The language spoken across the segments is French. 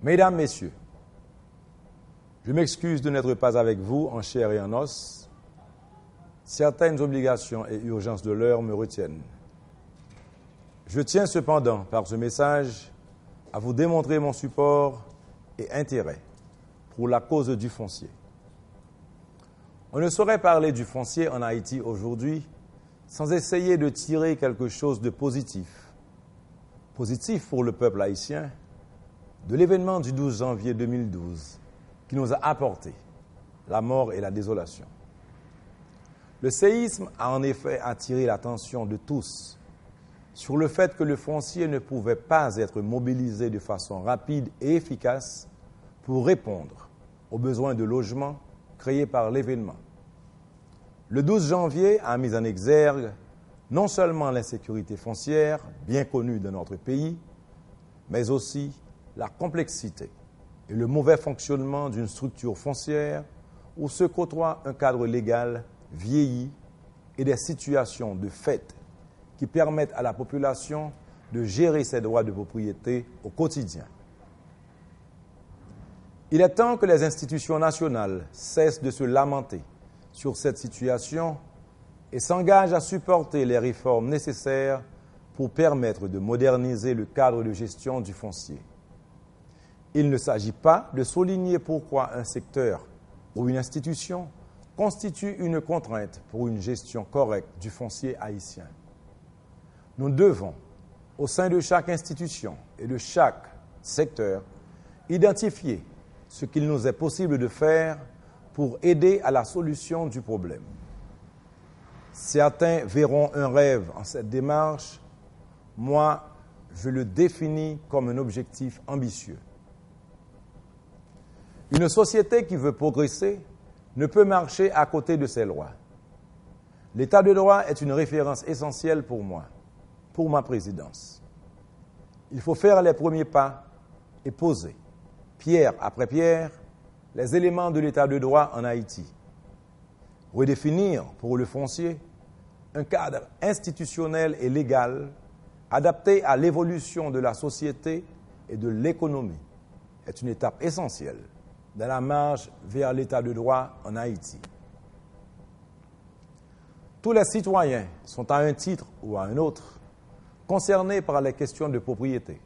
Mesdames, Messieurs, je m'excuse de n'être pas avec vous en chair et en os. Certaines obligations et urgences de l'heure me retiennent. Je tiens cependant, par ce message, à vous démontrer mon support et intérêt pour la cause du foncier. On ne saurait parler du foncier en Haïti aujourd'hui sans essayer de tirer quelque chose de positif. Positif pour le peuple haïtien, de l'événement du 12 janvier 2012 qui nous a apporté la mort et la désolation. Le séisme a en effet attiré l'attention de tous sur le fait que le foncier ne pouvait pas être mobilisé de façon rapide et efficace pour répondre aux besoins de logement créés par l'événement. Le 12 janvier a mis en exergue non seulement l'insécurité foncière, bien connue de notre pays, mais aussi la complexité et le mauvais fonctionnement d'une structure foncière où se côtoie un cadre légal vieilli et des situations de fait qui permettent à la population de gérer ses droits de propriété au quotidien. Il est temps que les institutions nationales cessent de se lamenter sur cette situation et s'engagent à supporter les réformes nécessaires pour permettre de moderniser le cadre de gestion du foncier. Il ne s'agit pas de souligner pourquoi un secteur ou une institution constitue une contrainte pour une gestion correcte du foncier haïtien. Nous devons, au sein de chaque institution et de chaque secteur, identifier ce qu'il nous est possible de faire pour aider à la solution du problème. Certains verront un rêve en cette démarche. Moi, je le définis comme un objectif ambitieux. Une société qui veut progresser ne peut marcher à côté de ses lois. L'état de droit est une référence essentielle pour moi, pour ma présidence. Il faut faire les premiers pas et poser, pierre après pierre, les éléments de l'état de droit en Haïti. Redéfinir pour le foncier un cadre institutionnel et légal adapté à l'évolution de la société et de l'économie est une étape essentielle dans la marche vers l'état de droit en Haïti. Tous les citoyens sont à un titre ou à un autre concernés par les questions de propriété.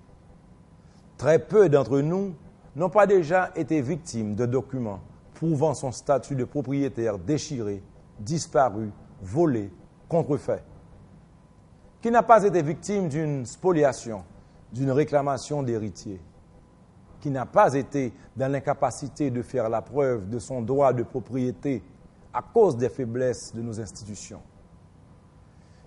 Très peu d'entre nous n'ont pas déjà été victimes de documents prouvant son statut de propriétaire déchiré, disparu, volé, contrefait. Qui n'a pas été victime d'une spoliation, d'une réclamation d'héritier? Qui n'a pas été dans l'incapacité de faire la preuve de son droit de propriété à cause des faiblesses de nos institutions?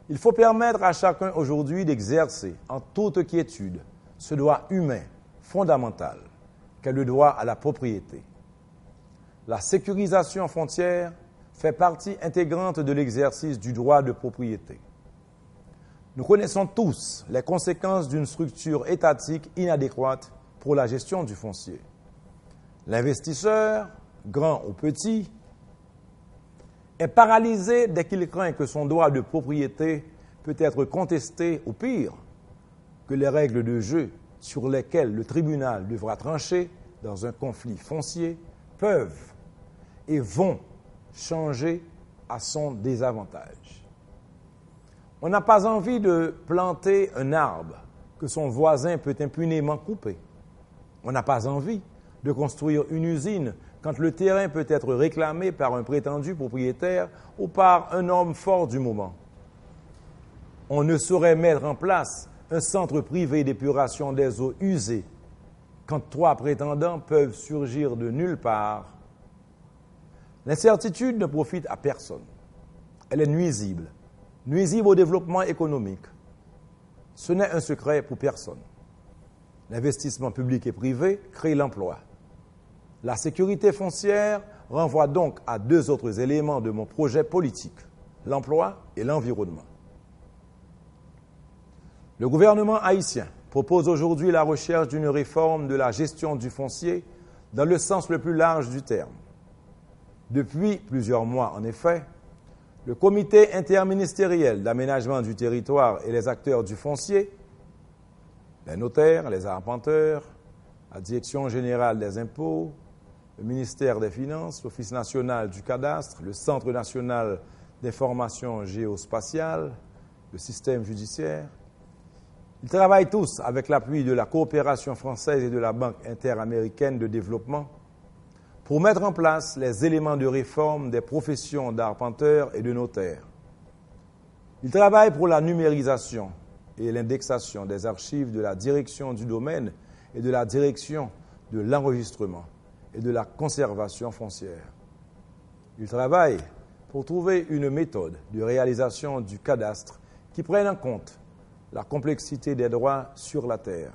Il faut permettre à chacun aujourd'hui d'exercer en toute quiétude ce droit humain fondamental qu'est le droit à la propriété. La sécurisation foncière fait partie intégrante de l'exercice du droit de propriété. Nous connaissons tous les conséquences d'une structure étatique inadéquate pour la gestion du foncier. L'investisseur, grand ou petit, est paralysé dès qu'il craint que son droit de propriété peut être contesté ou pire, que les règles de jeu sur lesquelles le tribunal devra trancher dans un conflit foncier peuvent et vont changer à son désavantage. On n'a pas envie de planter un arbre que son voisin peut impunément couper. On n'a pas envie de construire une usine quand le terrain peut être réclamé par un prétendu propriétaire ou par un homme fort du moment. On ne saurait mettre en place un centre privé d'épuration des eaux usées quand 3 prétendants peuvent surgir de nulle part. L'incertitude ne profite à personne. Elle est nuisible au développement économique. Ce n'est un secret pour personne. L'investissement public et privé crée l'emploi. La sécurité foncière renvoie donc à 2 autres éléments de mon projet politique, l'emploi et l'environnement. Le gouvernement haïtien propose aujourd'hui la recherche d'une réforme de la gestion du foncier dans le sens le plus large du terme. Depuis plusieurs mois, en effet, le comité interministériel d'aménagement du territoire et les acteurs du foncier, les notaires, les arpenteurs, la Direction générale des impôts, le ministère des Finances, l'Office national du cadastre, le Centre national d'information géospatiale, le système judiciaire. Ils travaillent tous avec l'appui de la coopération française et de la Banque interaméricaine de développement pour mettre en place les éléments de réforme des professions d'arpenteurs et de notaires. Ils travaillent pour la numérisation et l'indexation des archives de la direction du domaine et de la direction de l'enregistrement et de la conservation foncière. Ils travaillent pour trouver une méthode de réalisation du cadastre qui prenne en compte la complexité des droits sur la terre.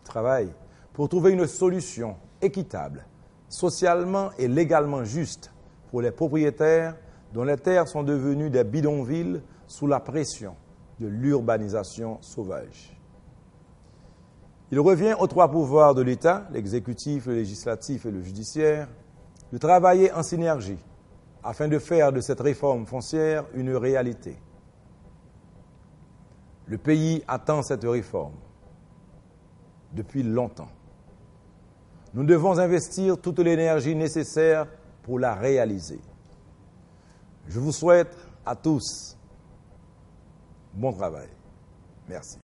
Ils travaillent pour trouver une solution équitable, socialement et légalement juste pour les propriétaires dont les terres sont devenues des bidonvilles sous la pression de l'urbanisation sauvage. Il revient aux trois pouvoirs de l'État, l'exécutif, le législatif et le judiciaire, de travailler en synergie afin de faire de cette réforme foncière une réalité. Le pays attend cette réforme depuis longtemps. Nous devons investir toute l'énergie nécessaire pour la réaliser. Je vous souhaite à tous bon travail. Merci.